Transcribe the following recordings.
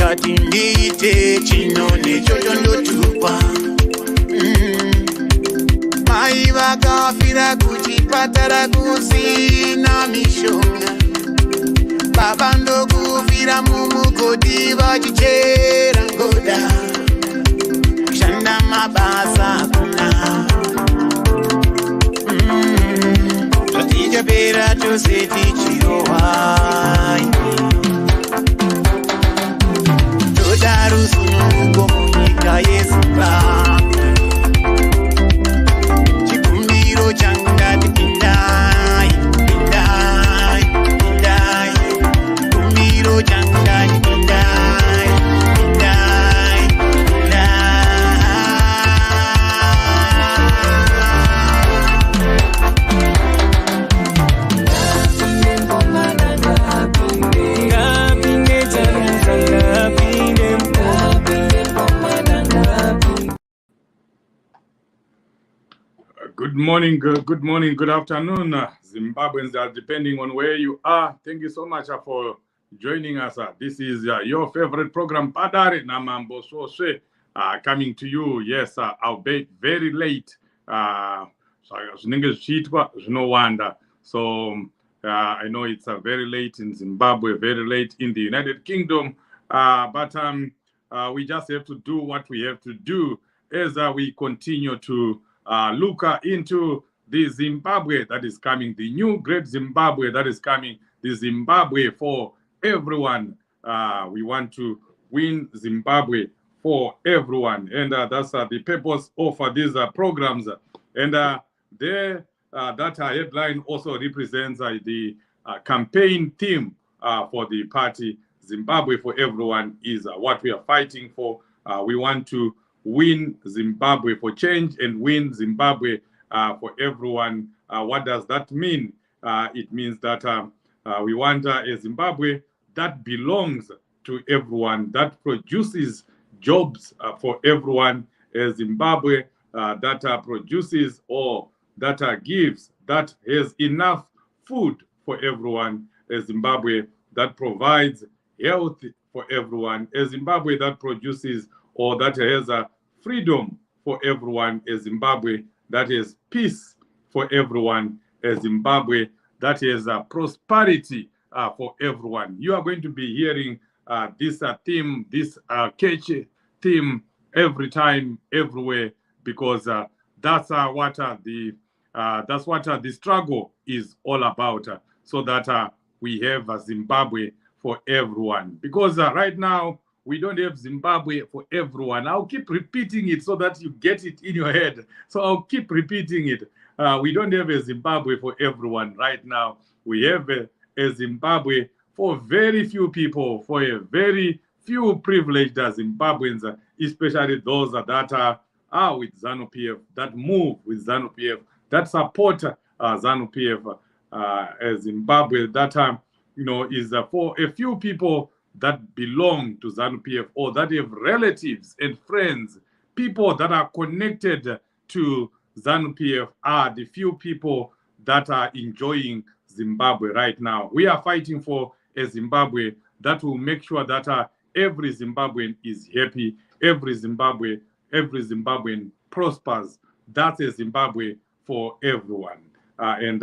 ndikati ndiite chino nechochondotupa. Mai vakafira kuchipatara kusina mishonga, baba ndokufira mumugodhi vachichera ngoda, kushanda mabasa kuna tatichapera tose tichirohwa. Toda rusununguko munyika yeZimbabwe, chikumbiro changu ndati pindai, pindai, pindai. Chikumbiro changu ndati pindai, pindai, pindai. Good morning, good afternoon, Zimbabweans, depending on where you are. Thank you so much for joining us. This is your favorite program, Padare Namambo Soswe, coming to you. Yes, I'll be very late. So no wonder. So I know it's very late in Zimbabwe, very late in the United Kingdom, but we just have to do what we have to do as we continue to look into the Zimbabwe that is coming, the new great Zimbabwe that is coming, the Zimbabwe for everyone. We want to win Zimbabwe for everyone, and that's the purpose of these programs. And that headline also represents the campaign theme for the party. Zimbabwe for everyone is what we are fighting for. We want to win Zimbabwe for change and win Zimbabwe for everyone. What does that mean? It means that we want a Zimbabwe that belongs to everyone, that produces jobs for everyone, a Zimbabwe that produces or that gives, that has enough food for everyone, a Zimbabwe that provides health for everyone, a Zimbabwe that produces or that has a freedom for everyone, a Zimbabwe that has peace for everyone, a Zimbabwe that has prosperity for everyone. You are going to be hearing this theme, this catchy theme every time, everywhere, because that's what the struggle is all about, so that we have a Zimbabwe for everyone. Because right now, we don't have Zimbabwe for everyone. I'll keep repeating it so that you get it in your head. So I'll keep repeating it. We don't have a Zimbabwe for everyone right now. We have a Zimbabwe for very few people, for a very few privileged Zimbabweans, especially those that are with ZANU-PF, that move with ZANU-PF, that support ZANU-PF, a Zimbabwe that is for a few people that belong to ZANU-PF or that have relatives and friends, people that are connected to ZANU-PF are the few people that are enjoying Zimbabwe right now. We are fighting for a Zimbabwe that will make sure that every Zimbabwean is happy, every Zimbabwean prospers. That's a Zimbabwe for everyone. And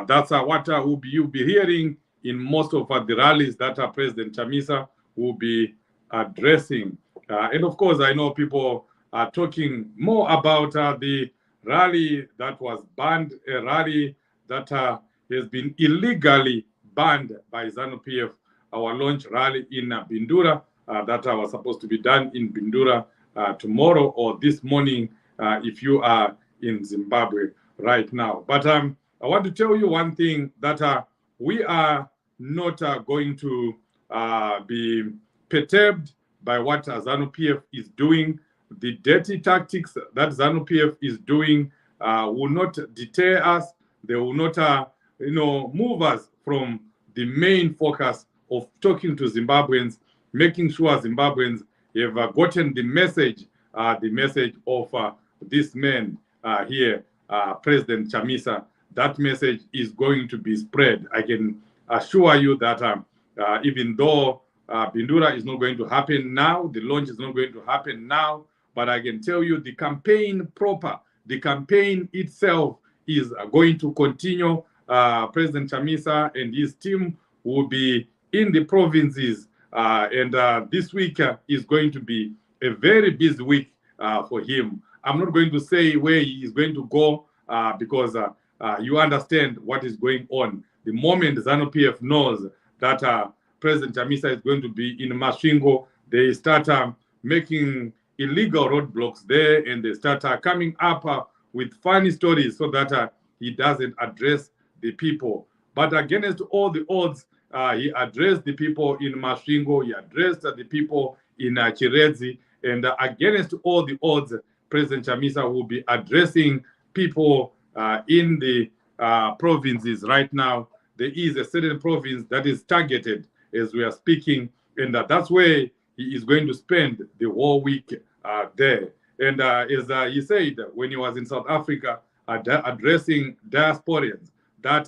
that's what you'll be hearing in most of the rallies that President Chamisa will be addressing. And of course, I know people are talking more about the rally that was banned, a rally that has been illegally banned by ZANU-PF, our launch rally in Bindura, that was supposed to be done in Bindura tomorrow or this morning if you are in Zimbabwe right now. But I want to tell you one thing, that we are not going to be perturbed by what ZANU-PF is doing. The dirty tactics that ZANU-PF is doing will not deter us. They will not move us from the main focus of talking to Zimbabweans, making sure Zimbabweans have gotten the message of this man here, President Chamisa. That message is going to be spread. I can assure you that even though Bindura is not going to happen now. The launch is not going to happen now. But I can tell you the campaign proper, the campaign itself is going to continue. President Chamisa and his team will be in the provinces. And this week is going to be a very busy week for him. I'm not going to say where he is going to go because you understand what is going on. The moment ZANU-PF knows that President Chamisa is going to be in Masvingo, they start making illegal roadblocks there, and they start coming up with funny stories so that he doesn't address the people. But against all the odds, he addressed the people in Masvingo, he addressed the people in Chiredzi, and against all the odds, President Chamisa will be addressing people in the provinces right now. There is a certain province that is targeted as we are speaking, and that's where he is going to spend the whole week there. And as he said when he was in South Africa addressing diasporans, that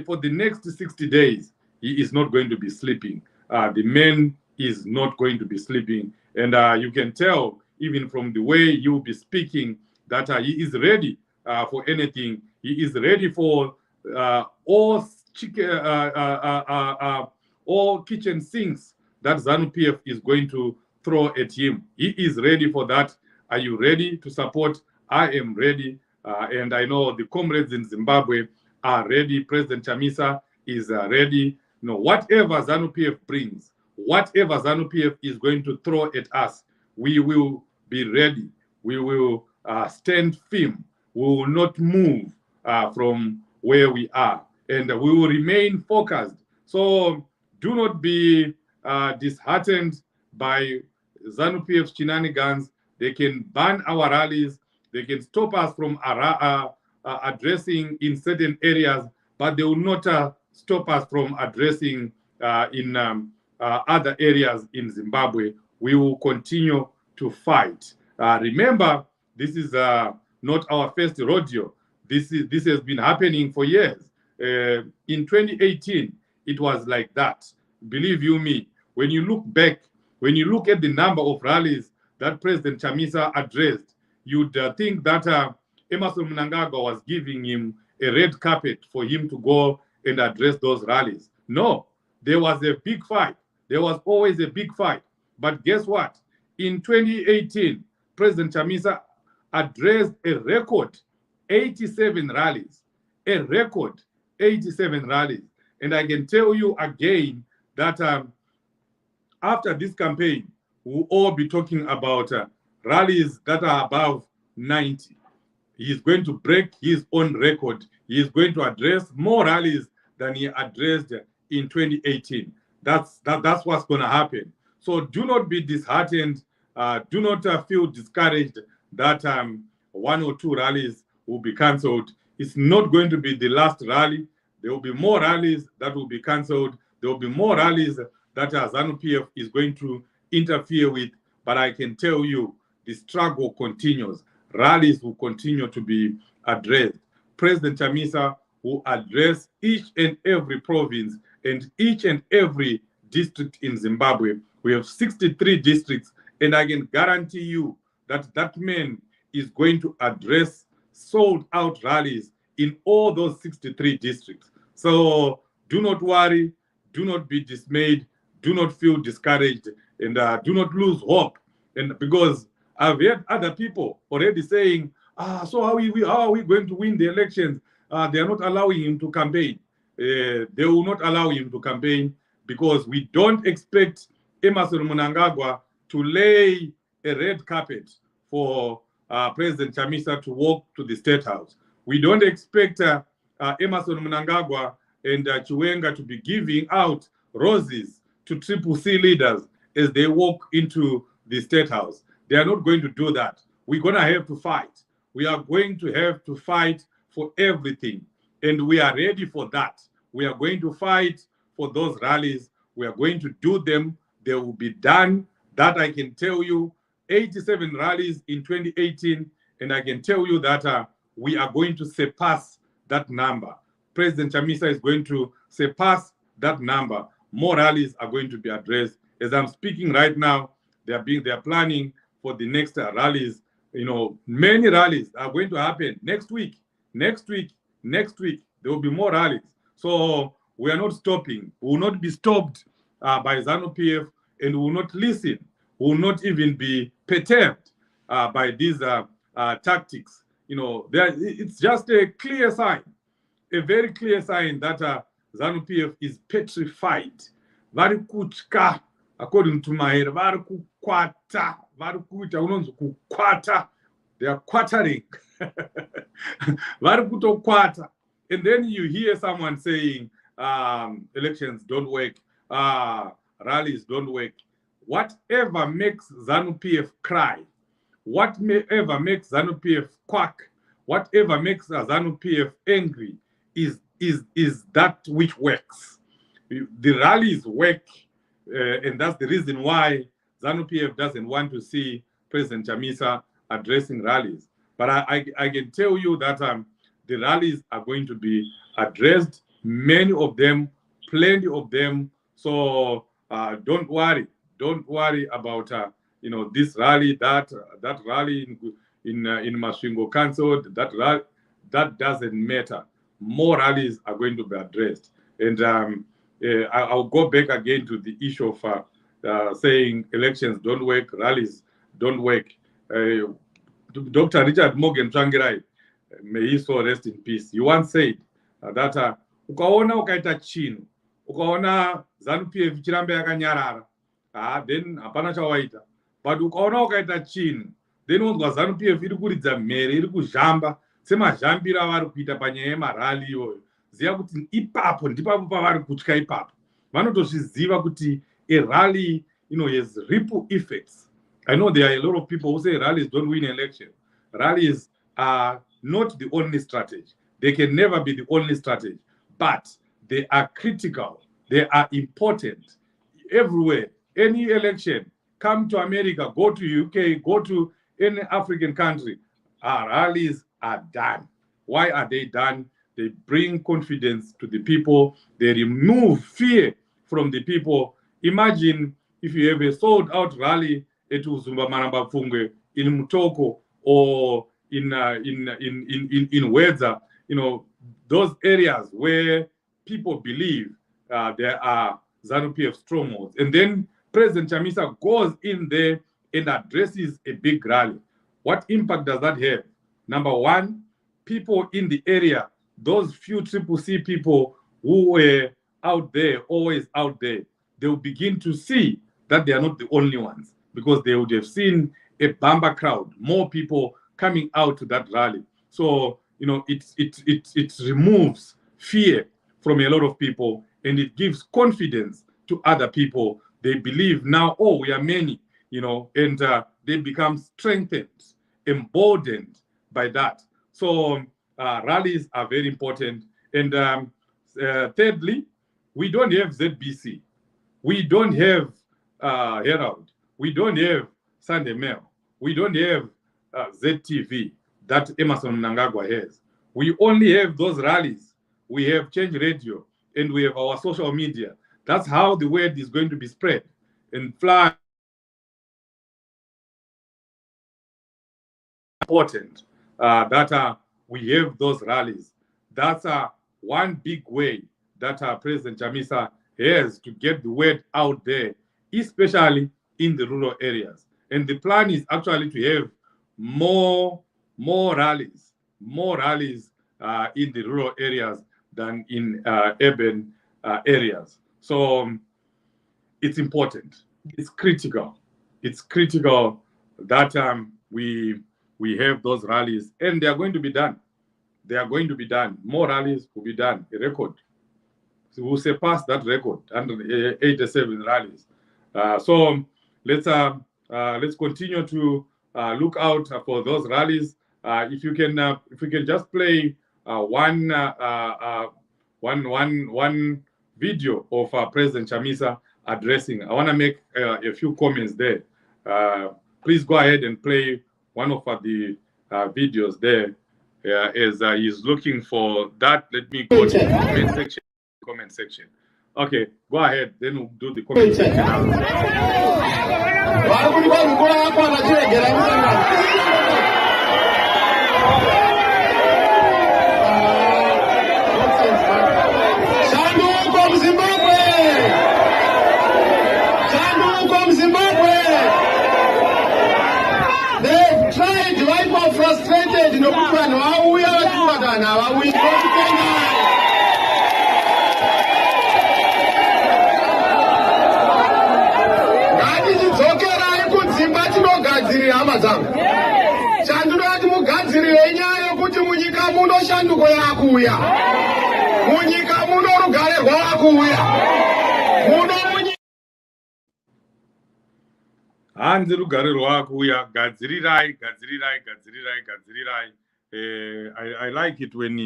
for the next 60 days, he is not going to be sleeping. The man is not going to be sleeping. And you can tell, even from the way he will be speaking, that he is ready for anything. He is ready for all kitchen sinks that ZANU-PF is going to throw at him. He is ready for that. Are you ready to support? I am ready. And I know the comrades in Zimbabwe are ready. President Chamisa is ready. You know, whatever ZANU-PF brings, whatever ZANU-PF is going to throw at us, we will be ready. We will stand firm. We will not move from where we are. And we will remain focused. So do not be disheartened by ZANU-PF's shenanigans. They can ban our rallies. They can stop us from addressing in certain areas, but they will not stop us from addressing in other areas in Zimbabwe. We will continue to fight. Remember, this is not our first rodeo. This has been happening for years. In 2018, it was like that. Believe you me, when you look back, when you look at the number of rallies that President Chamisa addressed, you'd think that Emmerson Mnangagwa was giving him a red carpet for him to go and address those rallies. No, there was a big fight. There was always a big fight. But guess what? In 2018, President Chamisa addressed a record 87 rallies. A record 87 rallies. And I can tell you again that after this campaign, we'll all be talking about rallies that are above 90. He's going to break his own record. He is going to address more rallies than he addressed in 2018. That's what's going to happen. So do not be disheartened. Do not feel discouraged that one or two rallies will be cancelled. It's not going to be the last rally. There will be more rallies that will be cancelled. There will be more rallies that ZANU-PF is going to interfere with. But I can tell you, the struggle continues. Rallies will continue to be addressed. President Chamisa will address each and every province and each and every district in Zimbabwe. We have 63 districts, and I can guarantee you that that man is going to address sold-out rallies in all those 63 districts. So do not worry, do not be dismayed, do not feel discouraged, and do not lose hope. And because I've heard other people already saying, so how are we going to win the elections? They are not allowing him to campaign. They will not allow him to campaign because we don't expect Emmerson Mnangagwa to lay a red carpet for President Chamisa to walk to the State House. We don't expect Emmerson Mnangagwa and Chiwenga to be giving out roses to Triple C leaders as they walk into the State House. They are not going to do that. We're going to have to fight. We are going to have to fight for everything. And we are ready for that. We are going to fight for those rallies. We are going to do them. They will be done. That I can tell you. 87 rallies in 2018. And I can tell you that we are going to surpass that number. President Chamisa is going to surpass that number. more rallies are going to be addressed. As I'm speaking right now, they are planning for the next rallies. Many rallies are going to happen next week. There will be more rallies. So we are not stopping. We will not be stopped by ZANU-PF, and we will not listen. We will not even be perturbed by these tactics. It's just a clear sign, a very clear sign that ZANU-PF is petrified. Vari kutya, according to Maher, vari kukwata, vari kuita unonzi kukwata. They are quartering. Vari kutokwata. And then you hear someone saying, elections don't work, rallies don't work. Whatever makes ZANU-PF cry, whatever makes ZANU-PF quack, whatever makes ZANU-PF angry is that which works. The rallies work, and that's the reason why ZANU-PF doesn't want to see President Chamisa addressing rallies. But I can tell you that the rallies are going to be addressed, many of them, plenty of them. So don't worry about this rally, that rally in Masvingo Council, that doesn't matter. More rallies are going to be addressed, and I'll go back again to the issue of saying elections don't work, rallies don't work. Dr. Richard Morgan Tsvangirai, may he so rest in peace, he once said that ukaona ukaita chinhu, ukaona ZANU-PF ichiramba yakanyarara, then hapana chawaita. But ukaona ukaita chinhu, then unzwa ZANU-PF iri kuridza mhere, iri kuzhamba semazhambiro avari kuita panyaya yemarali iyoyo. Ziva kuti ipapo ndipapo pavari kutya ipapo. Vanotozviziva kuti a rally has ripple effects. I know there are a lot of people who say rallies don't win election. Rallies are not the only strategy. They can never be the only strategy, but they are critical. They are important everywhere. Any election, come to America, go to UK, go to any African country, rallies are done. Why are they done? They bring confidence to the people. They remove fear from the people. Imagine if you have a sold-out rally at Uzumba Maramba Pfungwe in Mutoko or in Wedza, those areas where people believe there are ZANU-PF strongholds. And then President Chamisa goes in there and addresses a big rally. What impact does that have? Number one, people in the area, those few CCC people who were out there, always out there, they will begin to see that they are not the only ones, because they would have seen a Bamba crowd, more people coming out to that rally. So, it removes fear from a lot of people, and it gives confidence to other people. They believe now, oh, we are many, and they become strengthened, emboldened by that. So rallies are very important. And thirdly, we don't have ZBC. We don't have Herald. We don't have Sunday Mail. We don't have ZTV that Emerson Mnangagwa has. We only have those rallies. We have Change Radio, and we have our social media. That's how the word is going to be spread and fly. Important that we have those rallies. That's one big way that President Chamisa has to get the word out there, especially in the rural areas. And the plan is actually to have more rallies in the rural areas than in urban areas. So it's important. It's critical. It's critical that we have those rallies, and they are going to be done. They are going to be done. More rallies will be done. A record. So we'll surpass that record, 187 rallies. So let's continue to look out for those rallies. If you can just play one video of President Chamisa addressing. I want to make a few comments there. Please go ahead and play one of the videos there. As he's looking for that, let me go to the comment section. Okay, go ahead. Then we'll do the communication. They've tried, right now frustrated, Chandurati mugadzirire nyaya yokuti munyika muno shanduko yakuya. Munyika muno rugare rwakuya. Muno munyika hanzi rugare rwakuya. Gadzirirai. I like it when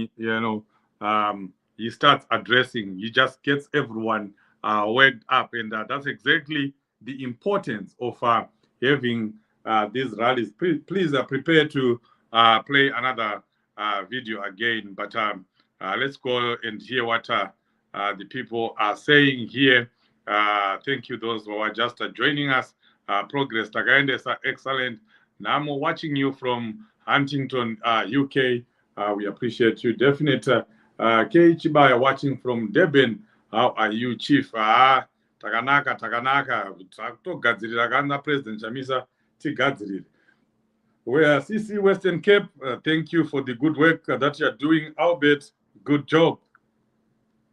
he starts addressing. He just gets everyone worked up, and that's exactly the importance of having these rallies. Please prepare to play another video again, but let's go and hear what the people are saying here. Thank you, those who are just joining us. Progress Tagainde, excellent. Now I'm watching you from Huntington, UK. We appreciate you. Definite. K. Chibaya watching from Durban. How are you, Chief? Takanaka. President Chamisa Tigadziri. Where CC Western Cape, thank you for the good work that you're doing. Albert, good job.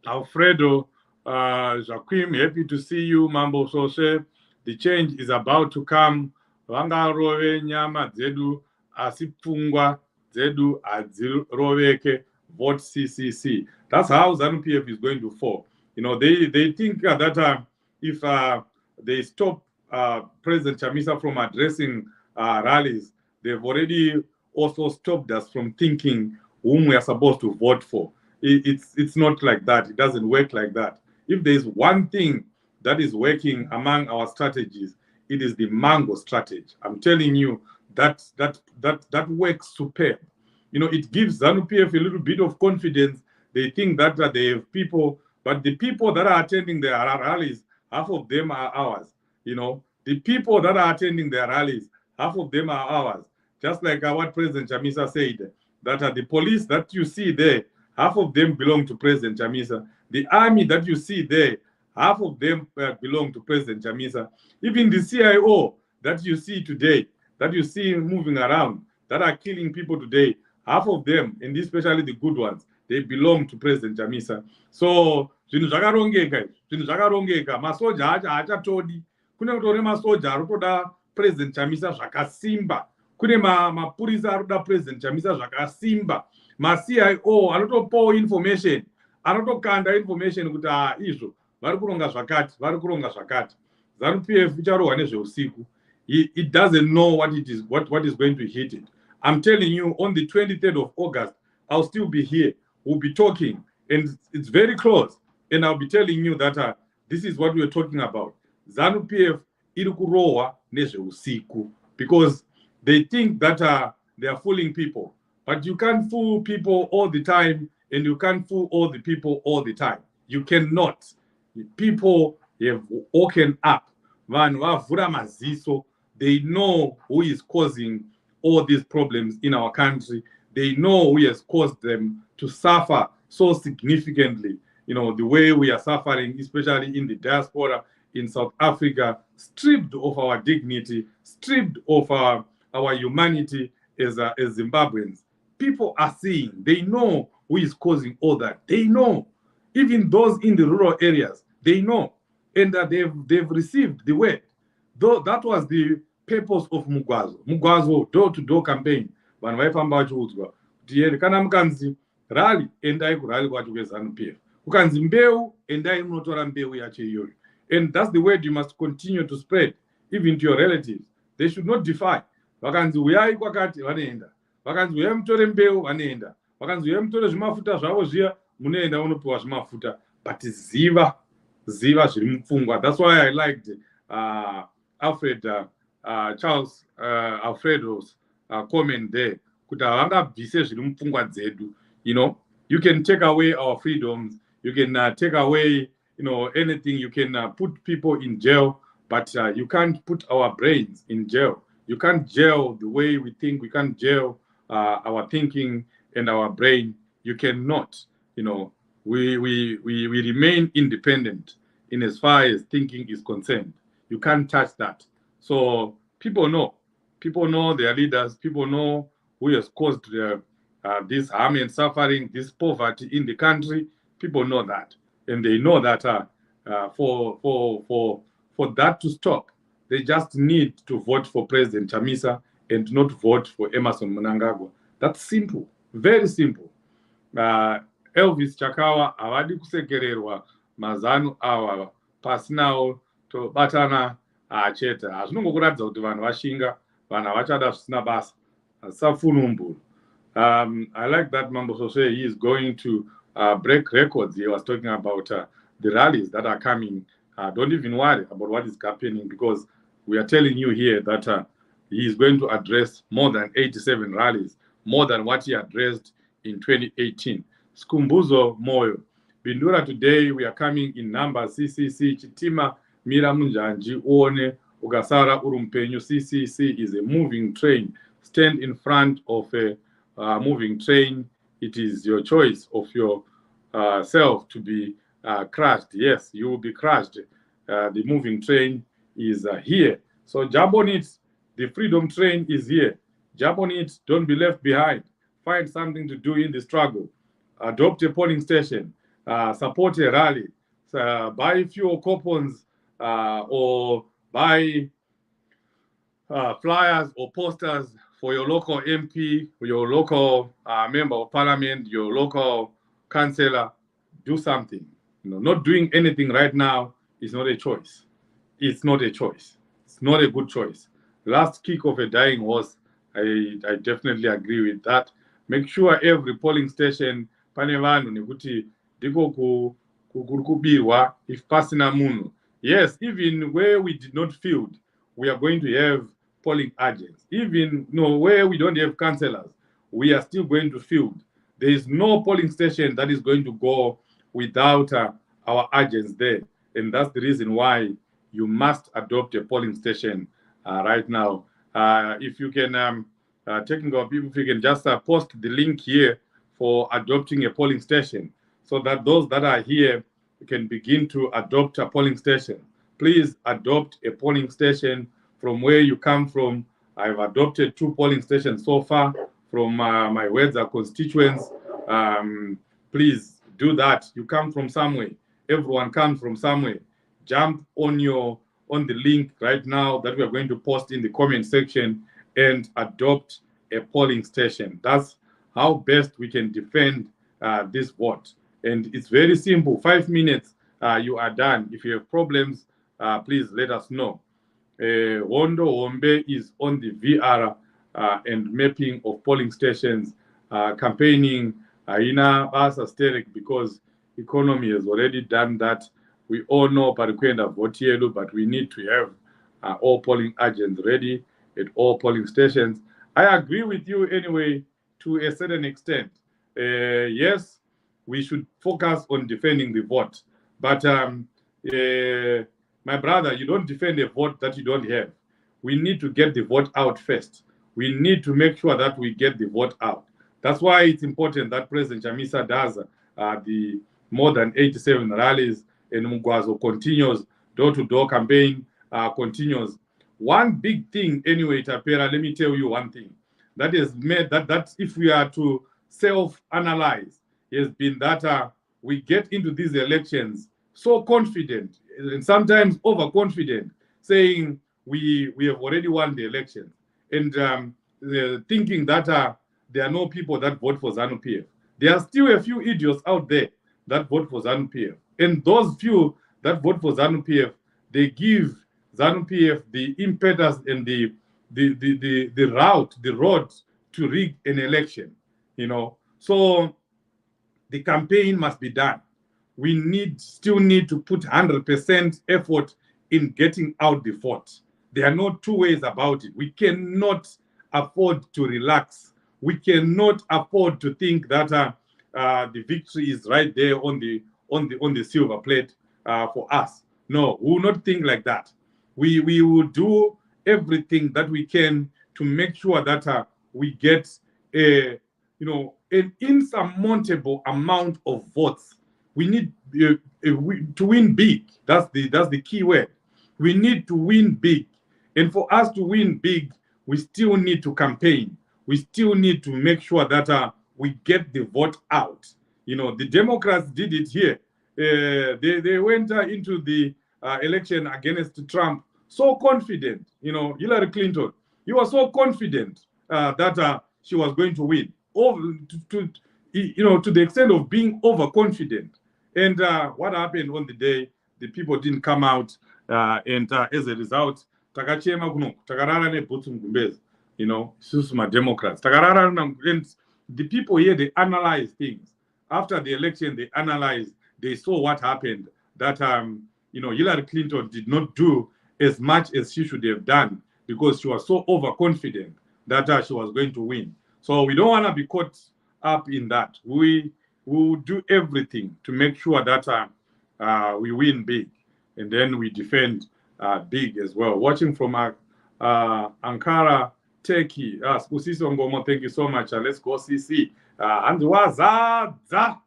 Alfredo, Joaquim, happy to see you. Mambo Sose, the change is about to come. Vangarove nyama zedu asipfungwa zedu adziroveke. Vote CCC. That's how ZANU-PF is going to fall. They think that if they stop President Chamisa from addressing rallies, they've already also stopped us from thinking whom we are supposed to vote for. It's not like that. It doesn't work like that. If there's one thing that is working among our strategies, it is the mango strategy. I'm telling you that works superb. It gives ZANU-PF a little bit of confidence. They think that they have people, but the people that are attending their rallies, half of them are ours. The people that are attending their rallies, half of them are ours. Just like what President Chamisa said, that the police that you see there, half of them belong to President Chamisa. The army that you see there, half of them belong to President Chamisa. Even the CIO that you see today, that you see moving around, that are killing people today, half of them, and especially the good ones, they belong to President Chamisa. So, zvinhu zvakarongeka, masoja haachatodi. Kune kutore masoja arikutoda President Chamisa zvakasimba. Kune mapurisa arikuda President Chamisa zvakasimba. Ma-CIO anotopawo information, anotokanda information kuti izvo vari kuronga zvakati. ZANU-PF icharohwa nezveusiku. It doesn't know what is going to hit it. I'm telling you, on the 23rd of August, I'll still be here. We'll be talking, and it's very close. And I'll be telling you that this is what we're talking about. ZANU-PF iri kurohwa nezveusiku, because they think that they are fooling people. But you can't fool people all the time, and you can't fool all the people all the time. You cannot. People have woken up. Vanhu vavhura maziso. They know who is causing all these problems in our country. They know who has caused them to suffer so significantly. The way we are suffering, especially in the diaspora in South Africa, stripped of our dignity, stripped of our humanity as Zimbabweans. People are seeing, they know who is causing all that. They know. Even those in the rural areas, they know. And they've received the word. Though that was the purpose of Mugwazo door-to-door campaign. Vanhu vaifamba vachiudzwa kuti kana mukanzi rally, endai kurally kwacho kweZANU-PF. Kukanzi mbeu, endai munotora mbeu yacho iyoyo. And that's the word you must continue to spread, even to your relatives. They should not defy. Vakanzi uyai kwakati, vanoenda. Vakanzi uyai mutore mbeu, vanoenda. Vakanzi uyai mutore zvimafuta zvavo zviya, munoenda unopiwa zvimafuta. But ziva zviri mupfungwa. That's why I liked Charles Alfredo's comment there. Kuti havangabvise zviri mupfungwa dzedu. You can take away our freedoms. You can take away anything. You can put people in jail, but you can't put our brains in jail. You can't jail the way we think. We can't jail our thinking and our brain. You cannot. We remain independent in as far as thinking is concerned. You can't touch that. So people know their leaders. People know who has caused this harm and suffering, this poverty in the country. People know that, and they know that for that to stop, they just need to vote for President Chamisa and not vote for Emerson Mnangagwa. That's simple, very simple. Elvis Chakawa avadi kusekererwa mazano awa pasinawo tobatana chete. Hazvinongokuratidza kuti vanhu vashinga, vanhu havachada zvisina basa, safunumburu. I like that Mambo Sose. He is going to break records. He was talking about the rallies that are coming. Don't even worry about what is happening, because we are telling you here that he is going to address more than 87 rallies, more than what he addressed in 2018. Skumbuzo Moyo. Bindura, today we are coming in numbers. CCC Chitima Mira Munjanji One Ugasara Urumpenyu. CCC is a moving train. Stand in front of a moving train. It is your choice of your self to be crushed. Yes, you will be crushed. The moving train is here. So jump on it. The freedom train is here. Jump on it. Don't be left behind. Find something to do in the struggle. Adopt a polling station. Support a rally. Buy fuel coupons or buy flyers or posters for your local MP, for your local member of parliament, your local councillor. Do something. Not doing anything right now is not a choice. It's not a choice. It's not a good choice. Last kick of a dying horse, I definitely agree with that. Make sure every polling station, pane vanhu nekuti ndiko kurikubirwa if pasina munhu. Yes, even where we did not field, we are going to have polling agents. Even where we don't have councillors, we are still going to field. There is no polling station that is going to go without our agents there. And that's the reason why you must adopt a polling station right now. If you can, technical people, if you can just post the link here for adopting a polling station, so that those that are here can begin to adopt a polling station. Please adopt a polling station from where you come from. I've adopted 2 polling stations so far from my Wedza constituents. Please do that. You come from somewhere. Everyone comes from somewhere. Jump on the link right now that we are going to post in the comment section and adopt a polling station. That's how best we can defend this vote. And it's very simple. 5 minutes, you are done. If you have problems, please let us know. Wondo Wombe is on the VR and mapping of polling stations, campaigning in Asteric, because economy has already done that. We all know Parikwenda Votielu, but we need to have all polling agents ready at all polling stations. I agree with you anyway to a certain extent. Yes, we should focus on defending the vote. But my brother, you don't defend a vote that you don't have. We need to get the vote out first. We need to make sure that we get the vote out. That's why it's important that President Chamisa does the more than 87 rallies, and Mugwazo continues, door-to-door campaign continues. One big thing anyway, Tapera, let me tell you one thing. That is made that if we are to self-analyze, has been that we get into these elections so confident and sometimes overconfident, saying we have already won the election, and thinking that there are no people that vote for ZANU-PF. There are still a few idiots out there that vote for ZANU-PF. And those few that vote for ZANU-PF, they give ZANU-PF the impetus and the road to rig an election, So the campaign must be done. We still need to put 100% effort in getting out the vote. There are no 2 ways about it. We cannot afford to relax. We cannot afford to think that the victory is right there on the silver plate. for us. No, we will not think like that. We will do everything that we can to make sure that we get a, an insurmountable amount of votes. We need to win big. That's the key word. We need to win big. And for us to win big, we still need to campaign. We still need to make sure that we get the vote out. The Democrats did it here. They went into the election against Trump so confident. Hillary Clinton, he was so confident that she was going to win, to the extent of being overconfident. And what happened on the day, the people didn't come out, and as a result, takachema kuno, takarara nebhutsu mgumbezi, susuma Democrats, takarara, and the people here, they analyze things. After the election, they analyzed, they saw what happened, that Hillary Clinton did not do as much as she should have done because she was so overconfident that she was going to win. So we don't want to be caught up in that. We will do everything to make sure that we win big, and then we defend big as well. Watching from Ankara, Turkey. Spusiso Ngomo, thank you so much. Let's go CC. And wazaza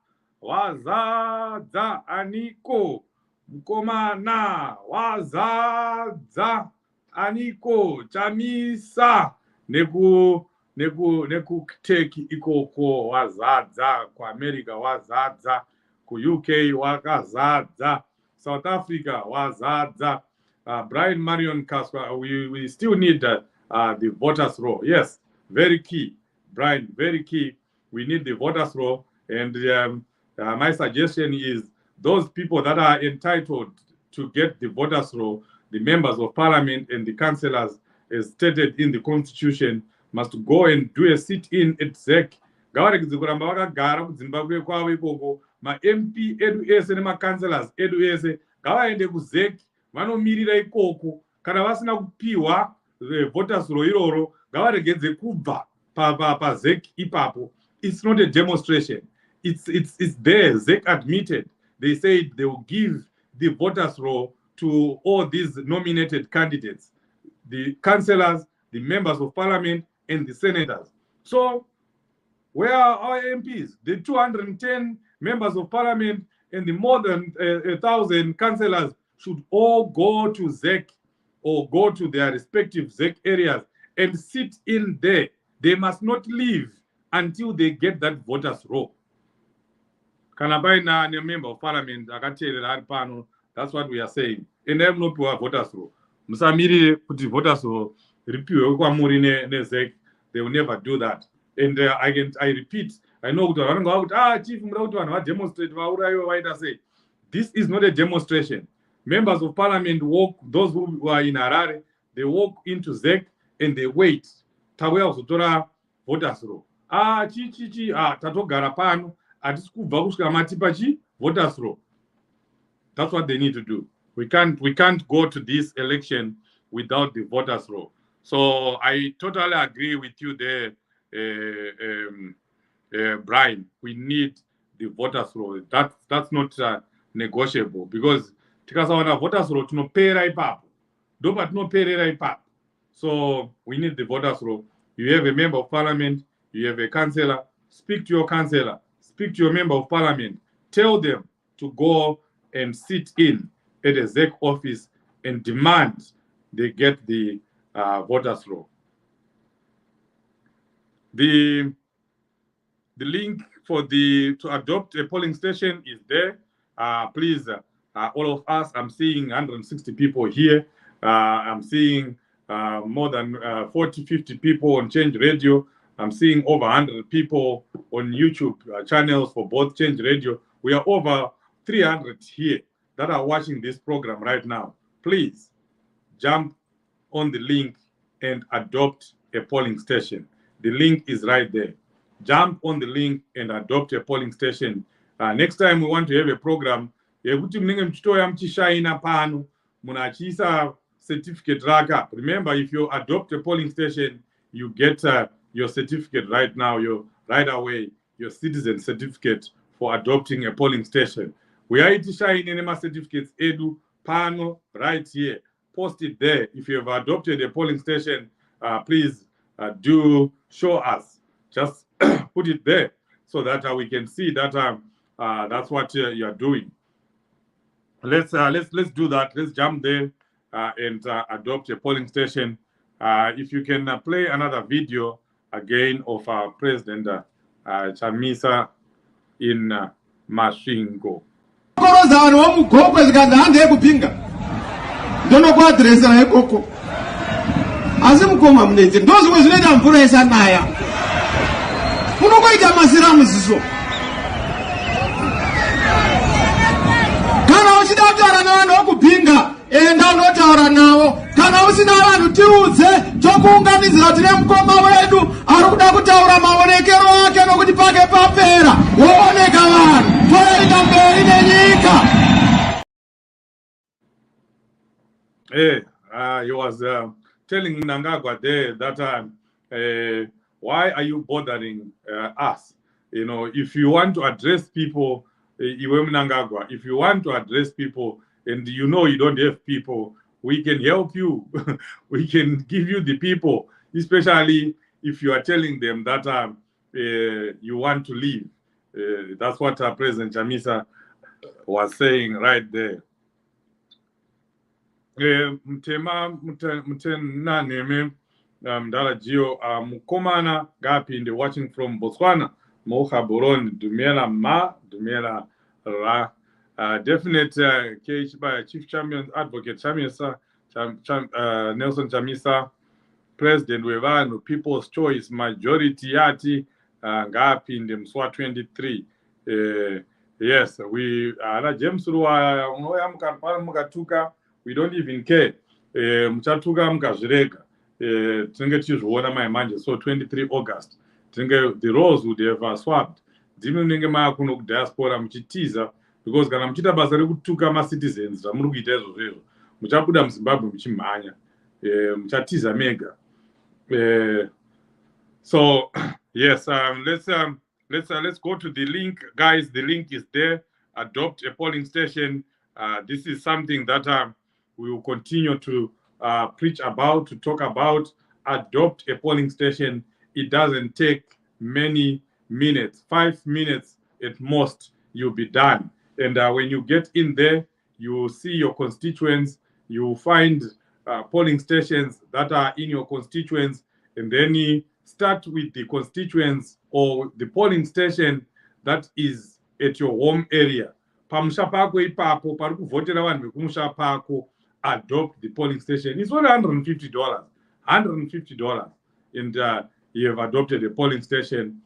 aniko mkomana wazaza aniko chamisa neku Turkey ikoko wazaza, ku America wazaza, ku UK wakazaza, South Africa wazaza. Brian Marion Kaspa, we still need the voters roll. Yes, very key, Brian, very key. We need the voters roll, and my suggestion is those people that are entitled to get the voters roll, the members of parliament and the councillors, as stated in the constitution, must go and do a sit-in at ZEC. Gavaregedze kuramba vakagara kuZimbabwe kwavo ikoko, ma-MP edu ese nema-councillors edu ese ngavaende kuZEC, vanomirira ikoko. Kana vasina kupiwa voters roll iroro, ngavaregedze kubva paZEC ipapo. It's not a demonstration. It's there. ZEC admitted. They said they will give the voters roll to all these nominated candidates, the councillors, the members of parliament, and the senators. So where are our MPs? The 210 members of parliament and the more than 1,000 councillors should all go to ZEC or go to their respective ZEC areas and sit in there. They must not leave until they get that voters roll. Kana paina ne member of parliament akateerera ari pano, that's what we are saying. And them no piwa voters roll. Musamirire kuti voters roll ripiwe kwamuri neZEC. They will never do that. And I repeat, I know kuti vanonga vakuti chief muda kuti vanhu vademonstrate vaurayiwe vaita sei. This is not a demonstration. Members of parliament walk, those who are in Harare, they walk into ZEC and they wait. Tauya kuzotora voters roll. Tatogara pano, atisi kubva kusvika matipa voters roll. That's what they need to do. We can't go to this election without the voters roll. So I totally agree with you there, Brian. We need the voters roll. That's not negotiable, because tikasawana voters roll tinopera ipapo. Ndopa tinoperera ipapo. So we need the voters roll. You have a member of parliament, you have a councillor, speak to your councillor, speak to your member of parliament, tell them to go and sit in at a ZEC office and demand they get the voters roll. The link for to adopt a polling station is there. Please, all of us, I'm seeing 160 people here. I'm seeing more than 40, 50 people on Change Radio. I'm seeing over 100 people on YouTube channels for both Change Radio. We are over 300 here that are watching this program right now. Please jump on the link and adopt a polling station. The link is right there. Jump on the link and adopt a polling station. Next time we want to have a program, certificate raka. Remember, if you adopt a polling station, you get your certificate right away, your citizen certificate for adopting a polling station. We are shine in certificates edu pano right here. Post it there. If you have adopted a polling station, please do show us. Just put it there so that we can see that that's what you are doing. Let's do that. Let's jump there and adopt a polling station. If you can play another video again of President Chamisa in Masvingo. Korozano wamugokwe zikadhande ekupinga ndonokuadhiresera ikoko asi mukoma munenze ndozvimwe zvinoita mvura isanaya kunokoita masira muziso kana uchida kutaura navanhu vokupinga enda unotaura navo kana usina vanhu tiudze tokuunganidzira tine mukoma wedu ari kuda kutaura maonekero ake nokuti pake papera wooneka vanhu toenda mberi nenyika. He was telling Mnangagwa there that why are you bothering us? You know, if you want to address people, Iwe Mnangagwa, if you want to address people and you know you don't have people, we can help you. We can give you the people, especially if you are telling them that you want to leave. That's what President Chamisa was saying right there. Mtena neme mdala jio mukomana gapi watching from Botswana moha boron dumela ma dumela ra definite Chief Champion Advocate Chamisa Nelson Chamisa President wevanu People's Choice Majority yati gapi in the MSWA 23. Yes, we James Ruwa unoya mukatuka. We don't even care. Mchatuka mkazireka. Tinge tizhuona maimanje. So 23 August. Tinge the roles would have swapped. Dzimwe munenge maakuno diaspora mchitiza because kana mchita basa rekutuka ma citizens muri kuita izvozvo. Muchabuda muZimbabwe muchimhanya. Muchatiza mega. So yes, let's go to the link, guys. The link is there. Adopt a polling station. This is something that we will continue to preach about, to talk about. Adopt a polling station. It doesn't take many minutes, 5 minutes at most, you'll be done. And when you get in there, you will see your constituents. You will find polling stations that are in your constituents. And then you start with the constituents or the polling station that is at your home area. Pamusha pako ipapo pari kuvhotera vanhu vekumusha pako, adopt the polling station. It's only $150. $150. And you have adopted a polling station.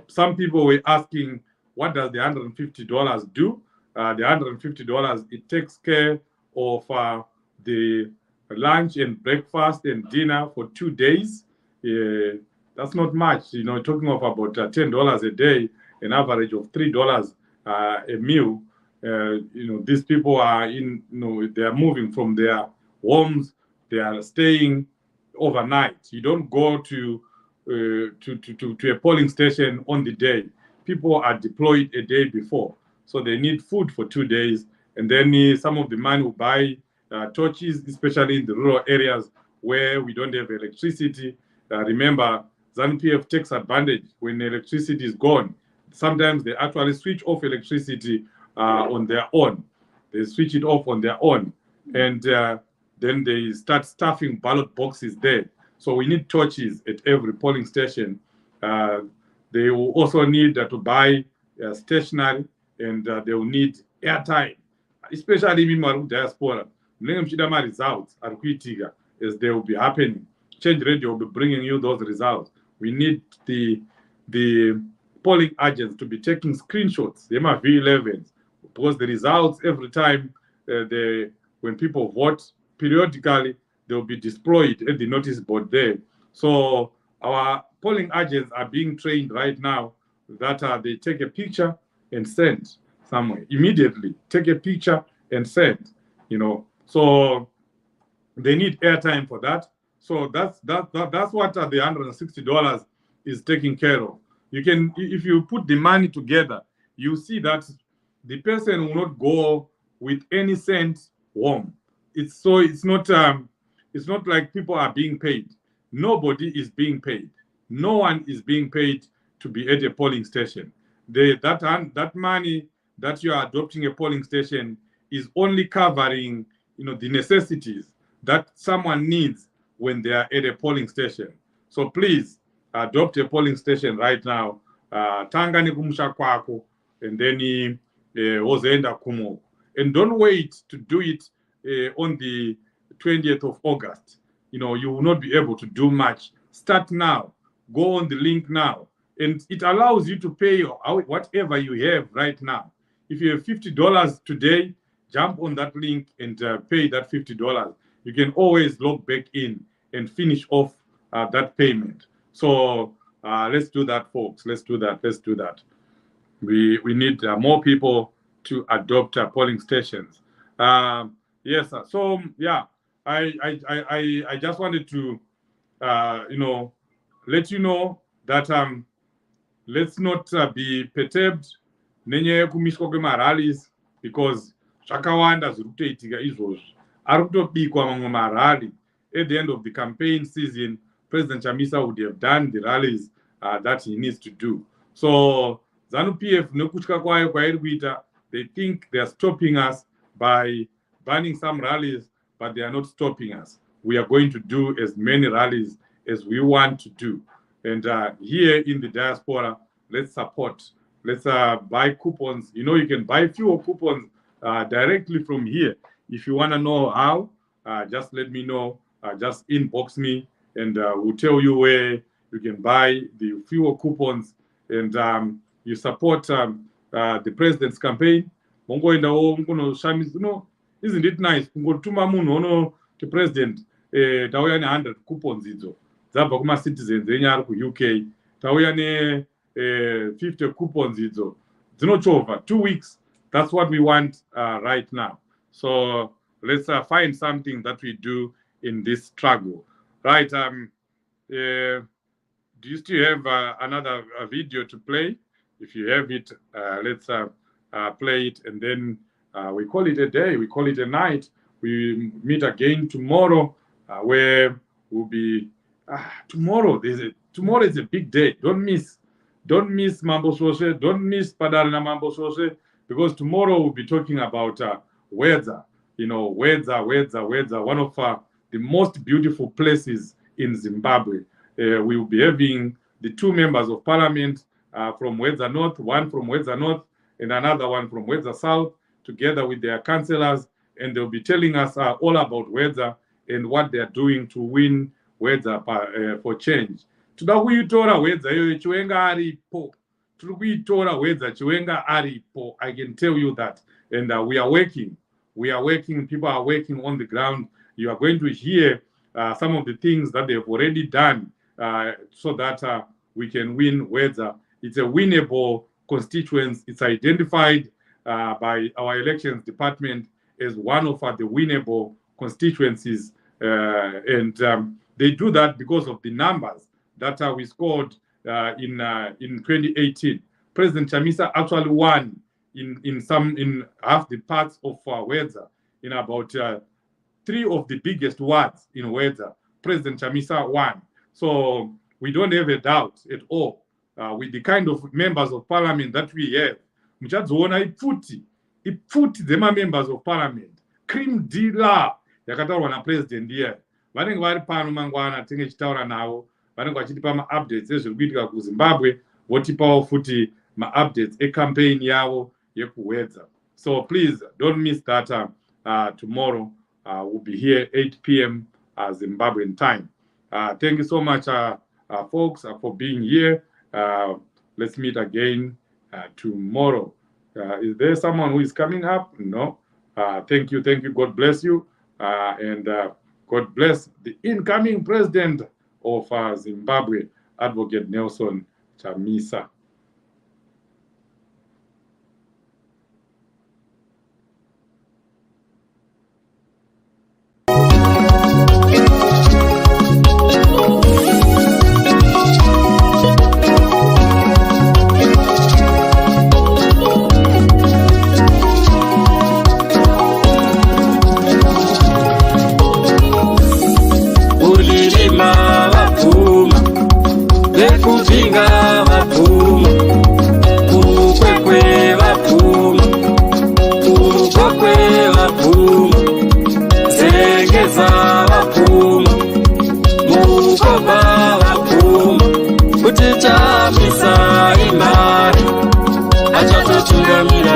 Some people were asking, what does the $150 do? The $150, it takes care of the lunch and breakfast and dinner for 2 days. That's not much, you know, talking of about $10 a day, an average of $3 a meal. You know, these people are in, you know, they are moving from their homes, they are staying overnight. You don't go to a polling station on the day. People are deployed a day before, so they need food for 2 days, and then some of the men who buy torches, especially in the rural areas where we don't have electricity. Remember, ZANU-PF takes advantage when electricity is gone. Sometimes they actually switch off electricity on their own. They switch it off on their own, and then they start stuffing ballot boxes there. So we need torches at every polling station. They will also need to buy stationery, and they will need airtime, especially in diaspora. Results are critical as they will be happening. Change Radio will be bringing you those results. We need the polling agents to be taking screenshots, V11s, because the results every time when people vote periodically, they will be displayed at the notice board there. So our polling agents are being trained right now that they take a picture and send somewhere immediately. Take a picture and send, you know. So they need airtime for that. So that's what the $160 is taking care of. You can, if you put the money together, you see that the person will not go with any cent home. It's not like people are being paid. Nobody is being paid. No one is being paid to be at a polling station. That money that you are adopting a polling station is only covering, the necessities that someone needs when they are at a polling station. So please adopt a polling station right now. Tanga nekumusha kwako, and then wozoenda kumoko. And don't wait to do it on the 20th of August. You will not be able to do much. Start now. Go on the link now. And it allows you to pay whatever you have right now. If you have $50 today, jump on that link and pay that $50. You can always log back in and finish off that payment. So let's do that, folks. Let's do that. We need more people to adopt polling stations. Yes, sir. So yeah, I just wanted to let you know that let's not be perturbed nenyaya yekumishwa kwemarallies, because zvakawanda zviri kutoitika izvozvi. Ari kutobikwa mamwe marally. At the end of the campaign season, President Chamisa would have done the rallies that he needs to do. So ZANU-PF nekutya kwayo kwairi kuita, they think they are stopping us by banning some rallies, but they are not stopping us. We are going to do as many rallies as we want to do. And here in the diaspora, let's support. Let's buy coupons. You can buy fewer coupons directly from here. If you want to know how, just let me know. Just inbox me, and we'll tell you where you can buy the fewer coupons, and you support the president's campaign. Isn't it nice? The president, tauya 100 coupons idzo. Zabva kuma citizens enyari ku UK. Tauya 50 coupons idzo. Dzinochovha 2 weeks. That's what we want right now. So let's find something that we do in this struggle. Right. Do you still have another video to play? If you have it, let's play it, and then we call it a day. We call it a night. We meet again tomorrow, where we'll be tomorrow. Tomorrow is a big day. Don't miss Mambo Sose. Don't miss Padarina Mambo Sose, because tomorrow we'll be talking about weather. Weather. One of the most beautiful places in Zimbabwe. We will be having the 2 members of parliament from Wedza North, one from Wedza North and another one from Wedza South, together with their councillors, and they'll be telling us all about Wedza and what they're doing to win Wedza for change. Toda kuitora Wedza iyo chiwenga aripo. Tiri kuitora Wedza chiwenga aripo. I can tell you that. And we are working. People are working on the ground. You are going to hear some of the things that they've already done so that we can win Wedza. It's a winnable constituency. It's identified by our elections department as one of the winnable constituencies. And they do that because of the numbers that we scored in 2018. President Chamisa actually won in half the parts of Wedza, in about 3 of the biggest wards in Wedza. President Chamisa won. So we don't have a doubt at all with the kind of members of parliament that we have. Muchadzoona ipfuti dzema members of parliament. Cream dealer yakataurwa napresident here. Vanenge vari pano mangwana tinge chitaura navo. Vanenge vachitipa ma-updates ezviri kuitika kuZimbabwe, votipawo futi ma-updates e-campaign yavo yekuwedza. So please don't miss that. Tomorrow we'll be here 8 p.m. Zimbabwean time. Thank you so much, folks, for being here. Let's meet again tomorrow. Is there someone who is coming up? No. Thank you. God bless you. And God bless the incoming president of Zimbabwe, Advocate Nelson Chamisa.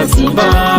Zimbabwe.